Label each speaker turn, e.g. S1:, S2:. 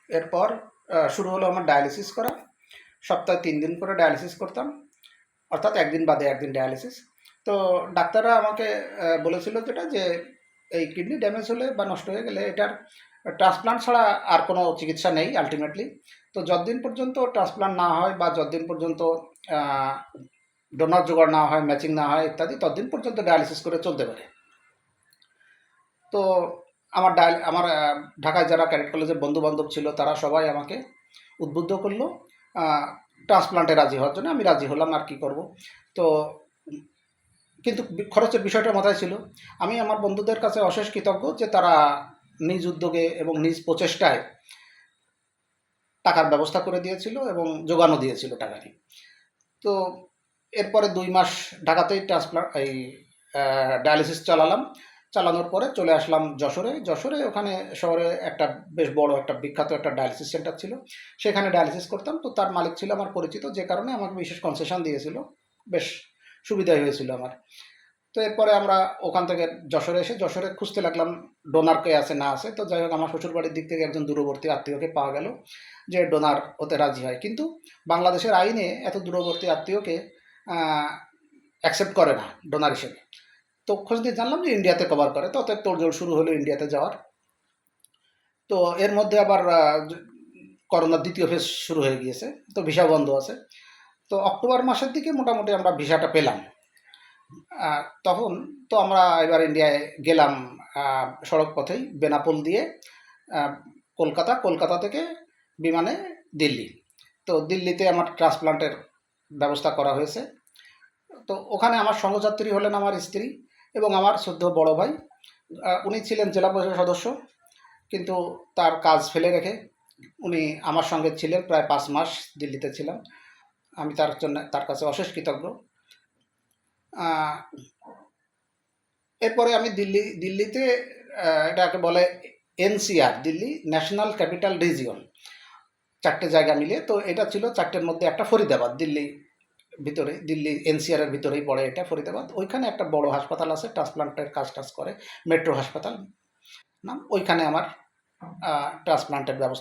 S1: এরপর শুরু হলো আমার ডায়ালিসিস করা। সপ্তাহে ৩ দিন করে ডায়ালিসিস করতাম, অর্থাৎ একদিন বাদে একদিন ডায়ালিসিস। তো ডাক্তাররা আমাকে বলেছিল যেটা যে এই কিডনি ড্যামেজ হলে বা নষ্ট হয়ে গেলে এটার ট্রান্সপ্লান্ট ছাড়া আর কোনো চিকিৎসা নেই আলটিমেটলি। তো যতদিন পর্যন্ত ট্রান্সপ্লান্ট না হয় বা যতদিন পর্যন্ত ডোনার জোগাড় না হয়, ম্যাচিং না হয় ইত্যাদি, ততদিন পর্যন্ত ডায়ালিসিস করে চলতে পারে। তো আমার ঢাকায় যারা ক্যাডেট কলেজের বন্ধু-বান্ধব ছিল তারা সবাই আমাকে উদ্বুদ্ধ করলো ট্রান্সপ্লান্টে রাজি হওয়ার জন্য। আমি রাজি হলাম, আর কি করব। তো কিন্তু খরচের বিষয়টা মাথায় ছিল। আমি আমার বন্ধুদের কাছে অশেষ কৃতজ্ঞ যে তারা নিজ উদ্যোগে এবং নিজ প্রচেষ্টায় টাকার ব্যবস্থা করে দিয়েছিল এবং যোগানও দিয়েছিল টাকাটি। তো এরপরে ২ মাস ঢাকাতেই ডায়ালিসিস চালালাম। চালানোর পরে চলে আসলাম যশোরে। যশোরে ওখানে শহরে একটা বেশ বড় একটা বিখ্যাত একটা ডায়ালিসিস সেন্টার ছিল। সেখানে ডায়ালিসিস করতাম। তো তার মালিক ছিল আমার পরিচিত, যে কারণে আমাকে বিশেষ কনসেশন দিয়েছিল। বেশ সুবিধাই হয়েছিল আমার। তো এরপরে আমরা ওখান থেকে যশোরে এসে যশোরে খুঁজতে লাগলাম ডোনার কে আছে না আছে। তো যাই হোক, আমার শ্বশুরবাড়ির দিক থেকে একজন দূরবর্তী আত্মীয়কে পাওয়া গেল যে ডোনার হতে রাজি হয়। কিন্তু বাংলাদেশের আইনে এত দূরবর্তী আত্মীয়কে অ্যাকসেপ্ট করে না ডোনার হিসেবে। তো খোঁজ দিয়ে জানলাম যে ইন্ডিয়াতে কভার করে। তো অতএব তোড়জোড় শুরু হলো ইন্ডিয়াতে যাওয়ার। তো এর মধ্যে আবার করোনার ২য় ফেজ শুরু হয়ে গিয়েছে। তো ভিসা বন্ধ আছে। তো অক্টোবর মাসের দিকে মোটামুটি আমরা ভিসাটা পেলাম। তখন তো আমরা এবার ইন্ডিয়ায় গেলাম সড়ক পথেই, বেনাপোল দিয়ে কলকাতা, কলকাতা থেকে বিমানে দিল্লি। তো দিল্লিতে আমার ট্রান্সপ্লান্টের ব্যবস্থা করা হয়েছে। তো ওখানে আমার সহযাত্রী হলেন আমার স্ত্রী এবং আমার শ্রদ্ধেয় বড় ভাই। উনি ছিলেন জেলা পরিষদের সদস্য, কিন্তু তার কাজ ফেলে রেখে উনি আমার সঙ্গে ছিলেন প্রায় ৫ মাস দিল্লিতে ছিলাম। আমি তার জন্য তার কাছে অশেষ কৃতজ্ঞ। এরপরে আমি দিল্লিতে এটাকে বলে NCR, Delhi national capital region, ৪টে জায়গা মিলিয়ে। তো এটা ছিল ৪টের মধ্যে একটা ফরিদাবাদ, ভিতরে দিল্লি এনসিআর এর ভিতরেই পড়ে এটা ফরিদাবাদ। ওইখানে একটা বড় হাসপাতাল আছে, ট্রান্সপ্লান্টের কাজ টাজ করে, মেট্রো হাসপাতাল নাম। ওইখানে আমার ট্রান্সপ্লান্টের ব্যবস্থা